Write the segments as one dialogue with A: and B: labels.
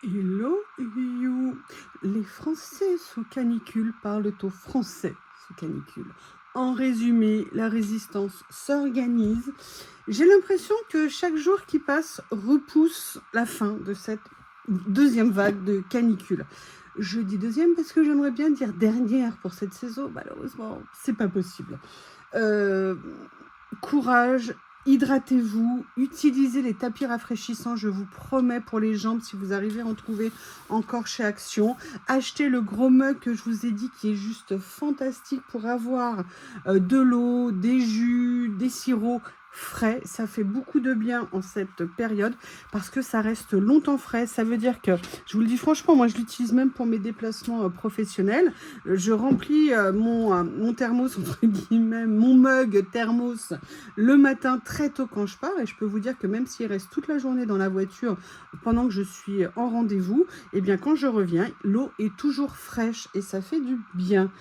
A: Hello you. Les Français sous canicule parlent au français sous canicule. En résumé, la résistance s'organise. J'ai l'impression que chaque jour qui passe repousse la fin de cette deuxième vague de canicule. Je dis deuxième parce que j'aimerais bien dire dernière pour cette saison. Malheureusement, c'est pas possible. Courage. Hydratez-vous, utilisez les tapis rafraîchissants, je vous promets, pour les jambes, si vous arrivez à en trouver encore chez Action. Achetez le gros mug que je vous ai dit qui est juste fantastique pour avoir de l'eau, des jus, des sirops frais. Ça fait beaucoup de bien en cette période parce que ça reste longtemps frais. Ça veut dire que, je vous le dis franchement, moi je l'utilise même pour mes déplacements professionnels. Je remplis mon thermos, entre guillemets, mon mug thermos le matin très tôt quand je pars, et je peux vous dire que même s'il reste toute la journée dans la voiture pendant que je suis en rendez-vous, eh bien quand je reviens, l'eau est toujours fraîche et ça fait du bien.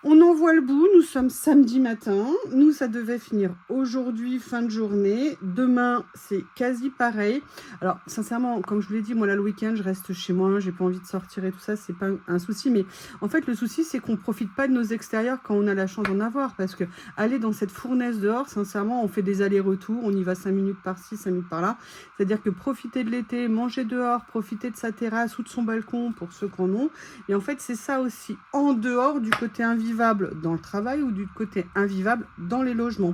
A: On en voit le bout, nous sommes samedi matin, nous ça devait finir aujourd'hui, fin de journée, demain c'est quasi pareil. Alors sincèrement, comme je vous l'ai dit, moi là le week-end je reste chez moi, j'ai pas envie de sortir et tout ça, c'est pas un souci, mais en fait le souci c'est qu'on profite pas de nos extérieurs quand on a la chance d'en avoir, parce que aller dans cette fournaise dehors, sincèrement on fait des allers-retours, on y va 5 minutes par-ci, 5 minutes par-là, c'est-à-dire que profiter de l'été, manger dehors, profiter de sa terrasse ou de son balcon pour ceux qui en ont, et en fait c'est ça aussi, en dehors du côté invivable dans le travail ou du côté invivable dans les logements.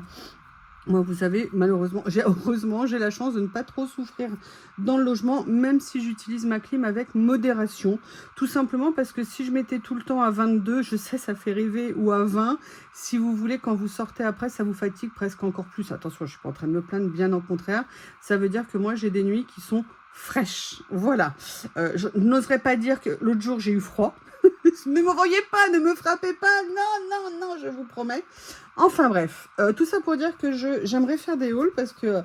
A: Moi, vous savez, malheureusement, heureusement, j'ai la chance de ne pas trop souffrir dans le logement, même si j'utilise ma clim avec modération. Tout simplement parce que si je mettais tout le temps à 22, je sais, ça fait rêver, ou à 20, si vous voulez, quand vous sortez après, ça vous fatigue presque encore plus. Attention, je ne suis pas en train de me plaindre, bien au contraire. Ça veut dire que moi, j'ai des nuits qui sont fraîches. Voilà. Je n'oserais pas dire que l'autre jour, j'ai eu froid. Ne me voyez pas, ne me frappez pas, non, je vous promets. Enfin bref, tout ça pour dire que j'aimerais faire des hauls parce que,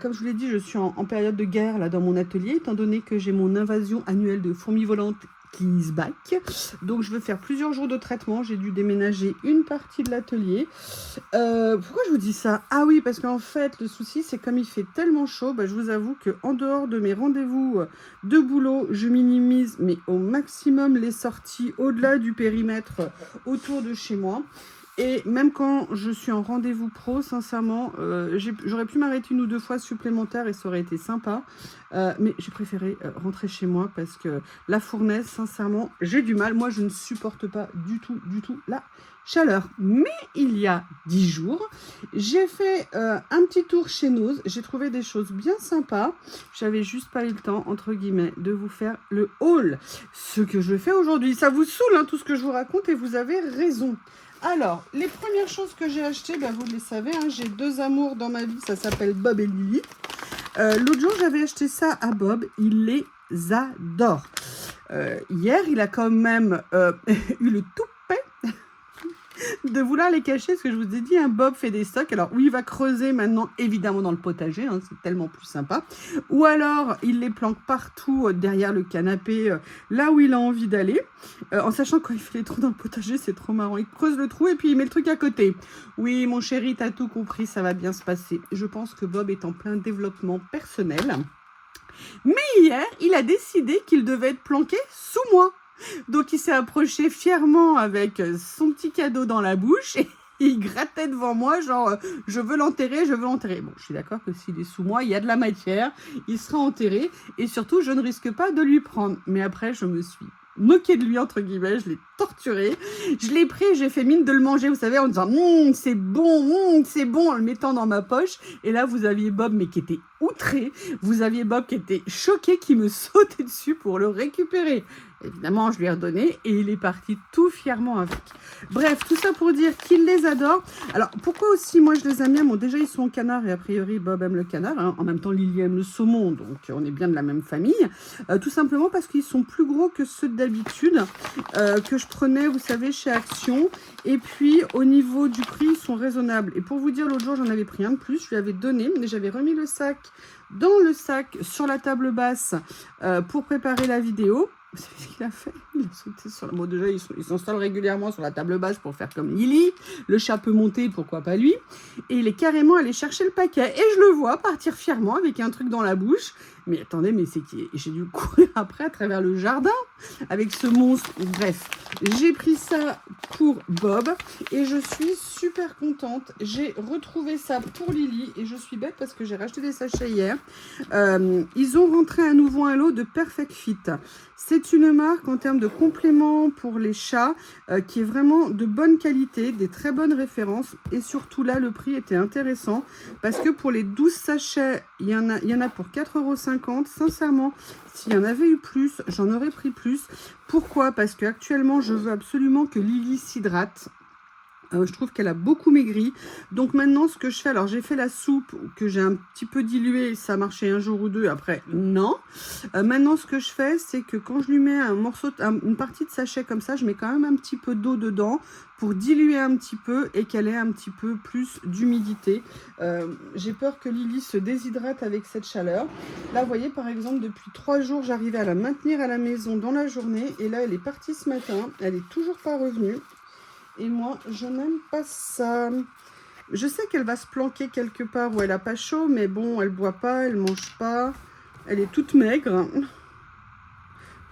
A: comme je vous l'ai dit, je suis en période de guerre là dans mon atelier, étant donné que j'ai mon invasion annuelle de fourmis volantes qui is back. Donc je veux faire plusieurs jours de traitement, j'ai dû déménager une partie de l'atelier. Pourquoi je vous dis ça? Ah oui, parce qu'en fait, le souci, c'est comme il fait tellement chaud, je vous avoue qu'en dehors de mes rendez-vous de boulot, je minimise mais au maximum les sorties au-delà du périmètre autour de chez moi. Et même quand je suis en rendez-vous pro, sincèrement, j'aurais pu m'arrêter une ou deux fois supplémentaires et ça aurait été sympa. Mais j'ai préféré rentrer chez moi parce que la fournaise, sincèrement, j'ai du mal. Moi, je ne supporte pas du tout la chaleur. Mais il y a 10 jours, j'ai fait un petit tour chez Nose. J'ai trouvé des choses bien sympas. J'avais juste pas eu le temps, entre guillemets, de vous faire le haul. Ce que je fais aujourd'hui, ça vous saoule, hein, tout ce que je vous raconte, et vous avez raison. Alors, les premières choses que j'ai achetées, vous les savez, hein, j'ai deux amours dans ma vie, ça s'appelle Bob et Lily. L'autre jour, j'avais acheté ça à Bob, il les adore. Hier, il a quand même eu le toupet de vouloir les cacher, parce que je vous ai dit, Bob fait des stocks. Alors, oui, il va creuser maintenant, évidemment, dans le potager, hein, c'est tellement plus sympa. Ou alors, il les planque partout, derrière le canapé, là où il a envie d'aller. En sachant que quand il fait les trous dans le potager, c'est trop marrant. Il creuse le trou et puis il met le truc à côté. Oui, mon chéri, t'as tout compris, ça va bien se passer. Je pense que Bob est en plein développement personnel. Mais hier, il a décidé qu'il devait être planqué sous moi. Donc il s'est approché fièrement avec son petit cadeau dans la bouche et il grattait devant moi, genre je veux l'enterrer, je veux l'enterrer. Bon, je suis d'accord que s'il est sous moi, il y a de la matière, il sera enterré et surtout je ne risque pas de lui prendre. Mais après, je me suis moqué de lui, entre guillemets, je l'ai torturé, je l'ai pris, j'ai fait mine de le manger, vous savez, en disant c'est bon, en le mettant dans ma poche. Et là, vous aviez Bob, mais qui était outré, vous aviez Bob qui était choqué, qui me sautait dessus pour le récupérer. Évidemment, je lui ai redonné et il est parti tout fièrement avec. Bref, tout ça pour dire qu'il les adore. Alors, pourquoi aussi moi je les aime bien? Bon, déjà, ils sont au canard et a priori, Bob aime le canard. Hein. En même temps, Lily aime le saumon, donc on est bien de la même famille. Tout simplement parce qu'ils sont plus gros que ceux d'habitude que je prenais, vous savez, chez Action. Et puis, au niveau du prix, ils sont raisonnables. Et pour vous dire, l'autre jour, j'en avais pris un de plus. Je lui avais donné, mais j'avais remis le sac dans le sac sur la table basse pour préparer la vidéo. Vous savez ce qu'il a fait? Il a sauté sur la... Bon, déjà, il s'installe régulièrement sur la table basse pour faire comme Lily. Le chat peut monter, pourquoi pas lui. Et il est carrément allé chercher le paquet. Et je le vois partir fièrement avec un truc dans la bouche. mais attendez, mais c'est qui? J'ai dû courir après à travers le jardin avec ce monstre. Bref, j'ai pris ça pour Bob et je suis super contente. J'ai retrouvé ça pour Lily et je suis bête parce que j'ai racheté des sachets hier. Ils ont rentré à nouveau un lot de Perfect Fit. C'est une marque en termes de compléments pour les chats qui est vraiment de bonne qualité, des très bonnes références et surtout là le prix était intéressant parce que pour les 12 sachets, il y en a pour 4,50 €. Sincèrement, s'il y en avait eu plus, j'en aurais pris plus. Pourquoi? Parce qu'actuellement, je veux absolument que Lily s'hydrate. Je trouve qu'elle a beaucoup maigri. Donc maintenant, ce que je fais, alors j'ai fait la soupe que j'ai un petit peu diluée, ça a marché un jour ou deux, après non. Maintenant, ce que je fais, c'est que quand je lui mets un morceau, une partie de sachet comme ça, je mets quand même un petit peu d'eau dedans pour diluer un petit peu et qu'elle ait un petit peu plus d'humidité. J'ai peur que Lily se déshydrate avec cette chaleur. Là, vous voyez, par exemple, depuis 3 jours, j'arrivais à la maintenir à la maison dans la journée et là, elle est partie ce matin. Elle est toujours pas revenue. Et moi, je n'aime pas ça. Je sais qu'elle va se planquer quelque part où elle n'a pas chaud, mais bon, elle ne boit pas, elle ne mange pas. Elle est toute maigre.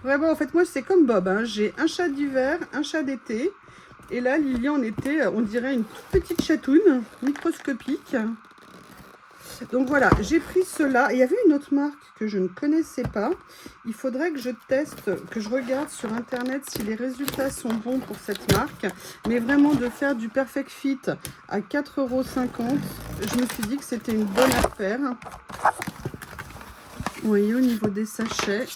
A: Vraiment, en fait, moi, c'est comme Bob. Hein. J'ai un chat d'hiver, un chat d'été. Et là, Lily en été, on dirait une toute petite chatoune, microscopique. Donc voilà, j'ai pris cela. Il y avait une autre marque que je ne connaissais pas. Il faudrait que je teste, que je regarde sur internet si les résultats sont bons pour cette marque. Mais vraiment de faire du Perfect Fit à 4,50 €, je me suis dit que c'était une bonne affaire. Vous voyez, au niveau des sachets,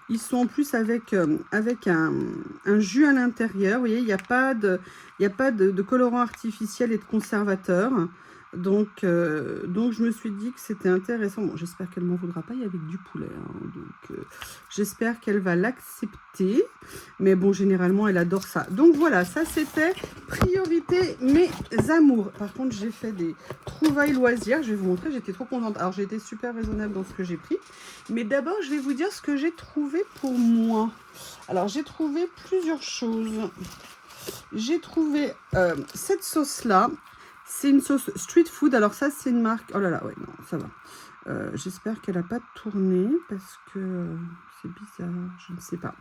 A: ils sont en plus avec un jus à l'intérieur. Vous voyez, il n'y a pas de colorant artificiel et de conservateur. Donc je me suis dit que c'était intéressant. Bon, j'espère qu'elle ne m'en voudra pas. Il y avait du poulet. Hein, donc, j'espère qu'elle va l'accepter. Mais bon, généralement, elle adore ça. Donc, voilà, ça, c'était priorité mes amours. Par contre, j'ai fait des trouvailles loisirs. Je vais vous montrer. J'étais trop contente. Alors, j'ai été super raisonnable dans ce que j'ai pris. Mais d'abord, je vais vous dire ce que j'ai trouvé pour moi. Alors, j'ai trouvé plusieurs choses. J'ai trouvé cette sauce-là. C'est une sauce street food. Alors ça, c'est une marque... Oh là là, ouais, non, ça va. J'espère qu'elle n'a pas tourné parce que c'est bizarre, je ne sais pas.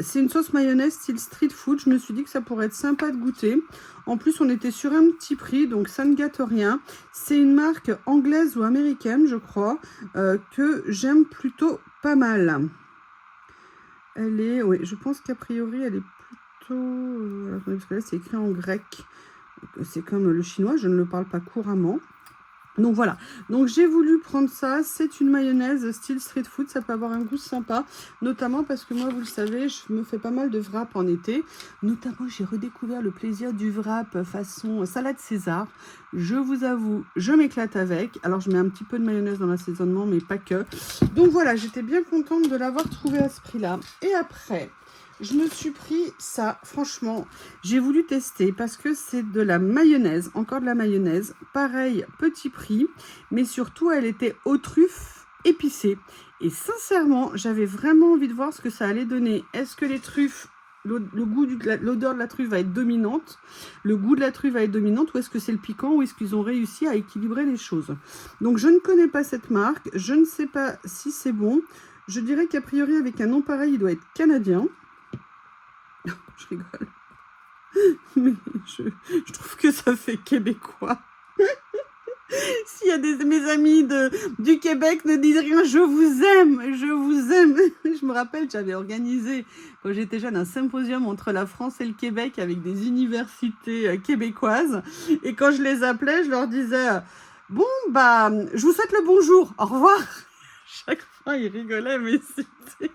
A: C'est une sauce mayonnaise style street food. Je me suis dit que ça pourrait être sympa de goûter. En plus, on était sur un petit prix, donc ça ne gâte rien. C'est une marque anglaise ou américaine, je crois, que j'aime plutôt pas mal. Elle est... Oui, je pense qu'a priori, elle est plutôt... attendez, parce que là, c'est écrit en grec. C'est comme le chinois, je ne le parle pas couramment. Donc voilà, donc j'ai voulu prendre ça. C'est une mayonnaise style street food, ça peut avoir un goût sympa, notamment parce que moi, vous le savez, je me fais pas mal de wrap en été. Notamment, j'ai redécouvert le plaisir du wrap façon salade César. Je vous avoue, je m'éclate avec. Alors, je mets un petit peu de mayonnaise dans l'assaisonnement, mais pas que. Donc voilà, j'étais bien contente de l'avoir trouvé à ce prix-là. Et après... je me suis pris ça, franchement, j'ai voulu tester parce que c'est de la mayonnaise, encore de la mayonnaise, pareil, petit prix, mais surtout elle était aux truffes épicées. Et sincèrement, j'avais vraiment envie de voir ce que ça allait donner. Est-ce que les truffes, l'odeur de la truffe va être dominante, le goût de la truffe va être dominante, ou est-ce que c'est le piquant, ou est-ce qu'ils ont réussi à équilibrer les choses? Donc je ne connais pas cette marque, je ne sais pas si c'est bon. Je dirais qu'a priori avec un nom pareil, il doit être canadien. Je rigole. Mais je trouve que ça fait québécois. S'il y a mes amis du Québec, ne disent rien, je vous aime, je vous aime. Je me rappelle, j'avais organisé, quand j'étais jeune, un symposium entre la France et le Québec avec des universités québécoises. Et quand je les appelais, je leur disais, bon, bah, je vous souhaite le bonjour, au revoir. Chaque fois, ils rigolaient, mais c'était...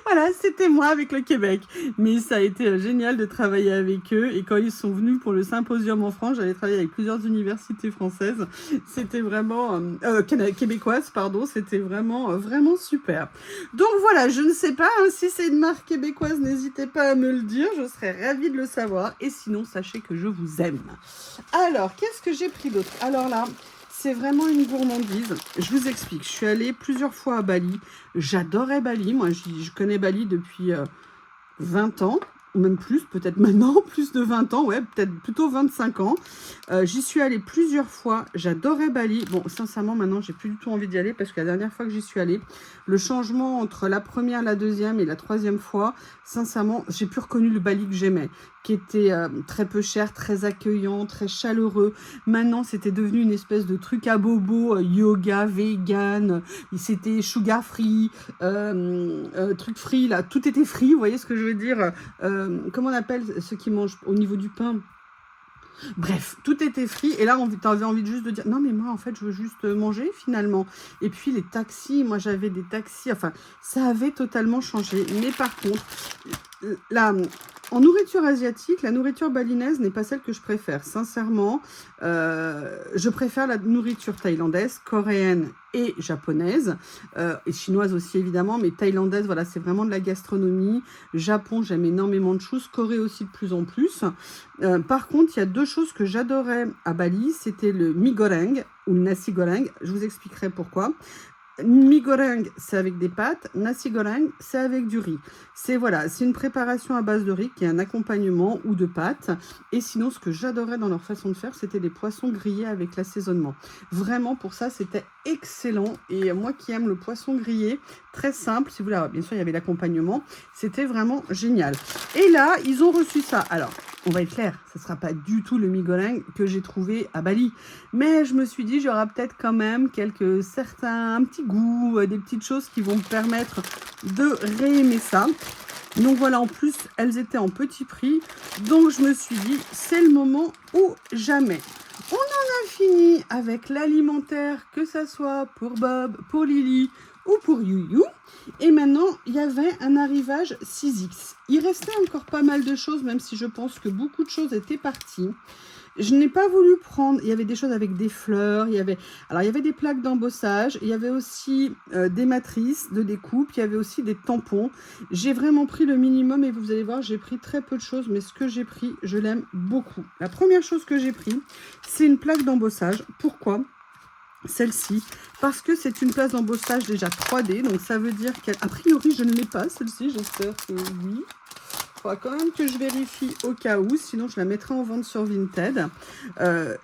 A: Voilà, c'était moi avec le Québec. Mais ça a été génial de travailler avec eux. Et quand ils sont venus pour le symposium en France, j'avais travaillé avec plusieurs universités françaises. C'était vraiment... québécoises, pardon. C'était vraiment, vraiment super. Donc voilà, je ne sais pas hein, si c'est une marque québécoise. N'hésitez pas à me le dire. Je serais ravie de le savoir. Et sinon, sachez que je vous aime. Alors, qu'est-ce que j'ai pris d'autre? Alors là... c'est vraiment une gourmandise. Je vous explique. Je suis allée plusieurs fois à Bali. J'adorais Bali. Moi, je connais Bali depuis 20 ans. ou même plus, peut-être maintenant, plus de 20 ans, ouais, peut-être plutôt 25 ans. J'y suis allée plusieurs fois, j'adorais Bali. Bon, sincèrement, maintenant, j'ai plus du tout envie d'y aller parce que la dernière fois que j'y suis allée, le changement entre la première, la deuxième et la troisième fois, sincèrement, j'ai plus reconnu le Bali que j'aimais, qui était très peu cher, très accueillant, très chaleureux. Maintenant, c'était devenu une espèce de truc à bobo, yoga, vegan, c'était sugar free, truc free, là, tout était free, vous voyez ce que je veux dire, comment on appelle ceux qui mangent au niveau du pain? Bref, tout était free. Et là, tu avais envie de juste de dire, non, mais moi, en fait, je veux juste manger, finalement. Et puis, les taxis, moi, j'avais des taxis. Enfin, ça avait totalement changé. Mais par contre, là, en nourriture asiatique, la nourriture balinaise n'est pas celle que je préfère. Sincèrement, je préfère la nourriture thaïlandaise, coréenne et japonaise, et chinoise aussi évidemment, mais thaïlandaise, voilà, c'est vraiment de la gastronomie. Japon, j'aime énormément de choses, Corée aussi de plus en plus. Par contre, il y a deux choses que j'adorais à Bali, c'était le mi goreng ou le nasi goreng, je vous expliquerai pourquoi. Mi goreng, c'est avec des pâtes. Nasi goreng, c'est avec du riz. C'est voilà, c'est une préparation à base de riz qui est un accompagnement ou de pâtes. Et sinon, ce que j'adorais dans leur façon de faire, c'était des poissons grillés avec l'assaisonnement. Vraiment, pour ça, c'était excellent. Et moi qui aime le poisson grillé, très simple, si vous voulez, bien sûr, il y avait l'accompagnement. C'était vraiment génial. Et là, ils ont reçu ça. Alors, on va être clair, ce ne sera pas du tout le mi goreng que j'ai trouvé à Bali. Mais je me suis dit, j'aurai peut-être quand même un petit goût, des petites choses qui vont me permettre de réaimer ça. Donc voilà, en plus, elles étaient en petit prix. Donc je me suis dit, c'est le moment ou jamais. On en a fini avec l'alimentaire, que ça soit pour Bob, pour Lily ou pour Youyou. Et maintenant, il y avait un arrivage 6X. Il restait encore pas mal de choses, même si je pense que beaucoup de choses étaient parties. Je n'ai pas voulu prendre, il y avait des choses avec des fleurs, il y avait des plaques d'embossage, il y avait aussi des matrices de découpe, il y avait aussi des tampons. J'ai vraiment pris le minimum et vous allez voir, j'ai pris très peu de choses, mais ce que j'ai pris, je l'aime beaucoup. La première chose que j'ai pris, c'est une plaque d'embossage. Pourquoi ? Celle-ci, parce que c'est une plaque d'embossage déjà 3D, donc ça veut dire qu'a priori je ne l'ai pas, celle-ci, j'espère que oui. Il faudra quand même que je vérifie au cas où, sinon je la mettrai en vente sur Vinted.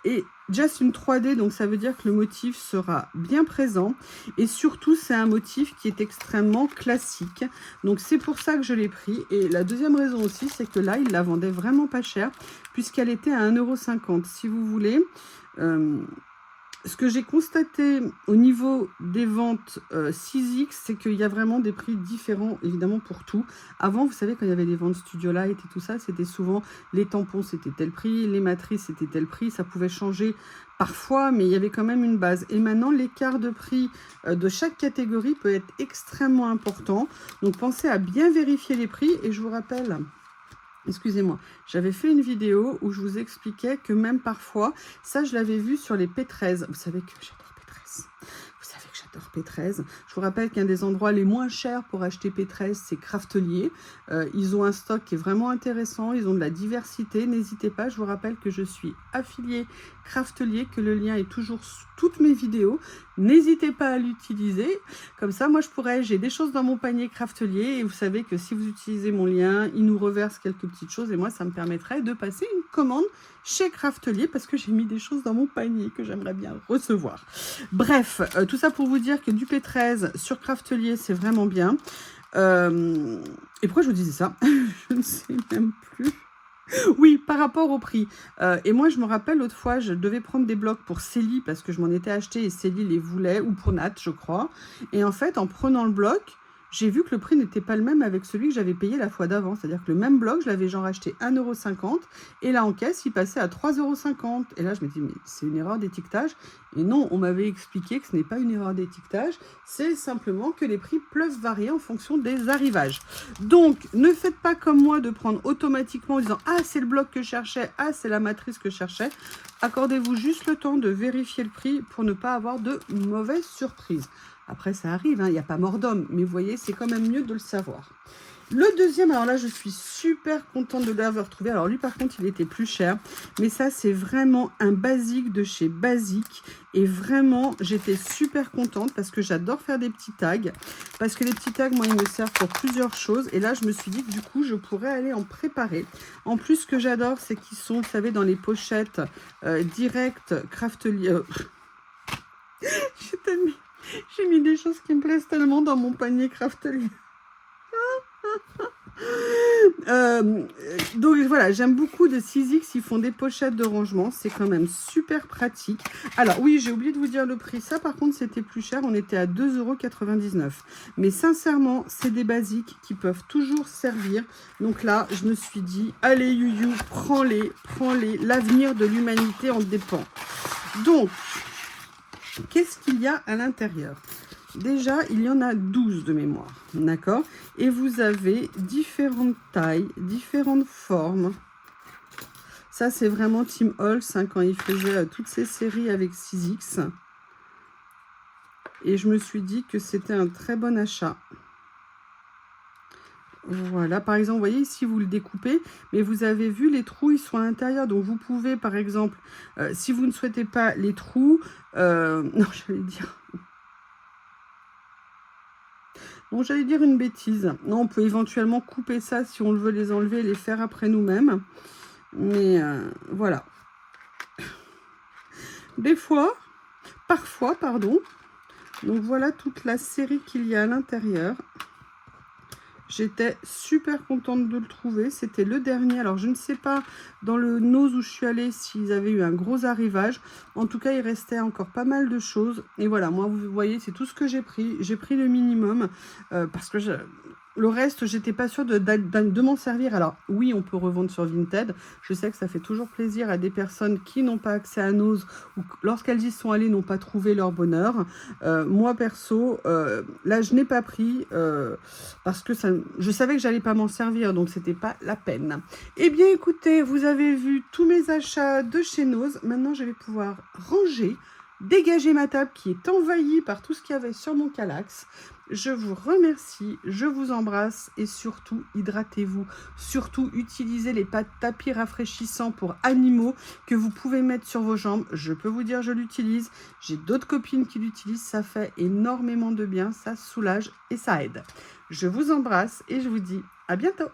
A: Et déjà c'est une 3D, donc ça veut dire que le motif sera bien présent. Et surtout, c'est un motif qui est extrêmement classique. Donc c'est pour ça que je l'ai pris. Et la deuxième raison aussi, c'est que là, il la vendait vraiment pas cher, puisqu'elle était à 1,50 €. Si vous voulez... ce que j'ai constaté au niveau des ventes 6X, c'est qu'il y a vraiment des prix différents, évidemment, pour tout. Avant, vous savez, quand il y avait les ventes Studio Light et tout ça, c'était souvent les tampons, c'était tel prix, les matrices, c'était tel prix. Ça pouvait changer parfois, mais il y avait quand même une base. Et maintenant, l'écart de prix de chaque catégorie peut être extrêmement important. Donc, pensez à bien vérifier les prix. Et je vous rappelle... Excusez-moi, j'avais fait une vidéo où je vous expliquais que même parfois, ça je l'avais vu sur les P13. Vous savez que j'adore P13. Vous savez que j'adore P13. Je vous rappelle qu'un des endroits les moins chers pour acheter P13, c'est Craftelier. Ils ont un stock qui est vraiment intéressant. Ils ont de la diversité. N'hésitez pas, je vous rappelle que je suis affiliée Craftelier, que le lien est toujours sous toutes mes vidéos. N'hésitez pas à l'utiliser. Comme ça, moi, j'ai des choses dans mon panier Craftelier. Et vous savez que si vous utilisez mon lien, il nous reverse quelques petites choses. Et moi, ça me permettrait de passer une commande chez Craftelier parce que j'ai mis des choses dans mon panier que j'aimerais bien recevoir. Bref, tout ça pour vous dire que du P13 sur Craftelier, c'est vraiment bien. Et pourquoi je vous disais ça? Je ne sais même plus. Oui, par rapport au prix. Et moi, je me rappelle, l'autre fois, je devais prendre des blocs pour Célie parce que je m'en étais acheté et Célie les voulait, ou pour Nat, je crois. Et en fait, en prenant le bloc, j'ai vu que le prix n'était pas le même avec celui que j'avais payé la fois d'avant. C'est-à-dire que le même bloc, je l'avais genre acheté 1,50 € et là, en caisse, il passait à 3,50 €. Et là, je me dis, mais c'est une erreur d'étiquetage. Et non, on m'avait expliqué que ce n'est pas une erreur d'étiquetage, c'est simplement que les prix peuvent varier en fonction des arrivages. Donc, ne faites pas comme moi de prendre automatiquement en disant « Ah, c'est le bloc que je cherchais, ah, c'est la matrice que je cherchais ». Accordez-vous juste le temps de vérifier le prix pour ne pas avoir de mauvaises surprises. Après, ça arrive, il n'y a pas mort d'homme, mais vous voyez, c'est quand même mieux de le savoir. Le deuxième, alors là, je suis super contente de l'avoir trouvé. Alors lui, par contre, il était plus cher. Mais ça, c'est vraiment un basique de chez Basique. Et vraiment, j'étais super contente parce que j'adore faire des petits tags. Parce que les petits tags, moi, ils me servent pour plusieurs choses. Et là, je me suis dit que du coup, je pourrais aller en préparer. En plus, ce que j'adore, c'est qu'ils sont, vous savez, dans les pochettes direct Craftly. J'ai mis des choses qui me plaisent tellement dans mon panier Craftly. Donc voilà, j'aime beaucoup de Sizzix, ils font des pochettes de rangement, c'est quand même super pratique. Alors oui, j'ai oublié de vous dire le prix, ça par contre c'était plus cher, on était à 2,99 €. Mais sincèrement, c'est des basiques qui peuvent toujours servir. Donc là, je me suis dit, allez Youyou, prends-les, l'avenir de l'humanité en dépend. Donc, qu'est-ce qu'il y a à l'intérieur ? Déjà, il y en a 12 de mémoire, d'accord? Et vous avez différentes tailles, différentes formes. Ça, c'est vraiment Tim Holtz, hein, quand il faisait toutes ces séries avec Sizzix. Et je me suis dit que c'était un très bon achat. Voilà, par exemple, vous voyez ici, vous le découpez, mais vous avez vu, les trous, ils sont à l'intérieur. Donc, vous pouvez, par exemple, si vous ne souhaitez pas les trous... non, j'allais dire... Bon, j'allais dire une bêtise. Non, on peut éventuellement couper ça si on veut les enlever et les faire après nous-mêmes. Mais voilà. Des fois, parfois, pardon. Donc voilà toute la série qu'il y a à l'intérieur. J'étais super contente de le trouver. C'était le dernier. Alors, je ne sais pas dans le nose où je suis allée s'ils avaient eu un gros arrivage. En tout cas, il restait encore pas mal de choses. Et voilà, moi, vous voyez, c'est tout ce que j'ai pris. J'ai pris le minimum parce que le reste, j'étais pas sûre de m'en servir. Alors, oui, on peut revendre sur Vinted. Je sais que ça fait toujours plaisir à des personnes qui n'ont pas accès à Nose ou lorsqu'elles y sont allées, n'ont pas trouvé leur bonheur. Moi, perso, là, je n'ai pas pris parce que je savais que j'allais pas m'en servir, donc c'était pas la peine. Eh bien, écoutez, vous avez vu tous mes achats de chez Nose. Maintenant, je vais pouvoir ranger, dégager ma table qui est envahie par tout ce qu'il y avait sur mon Kallax. Je vous remercie, je vous embrasse et surtout, hydratez-vous. Surtout, utilisez les tapis rafraîchissants pour animaux que vous pouvez mettre sur vos jambes. Je peux vous dire, je l'utilise. J'ai d'autres copines qui l'utilisent. Ça fait énormément de bien, ça soulage et ça aide. Je vous embrasse et je vous dis à bientôt.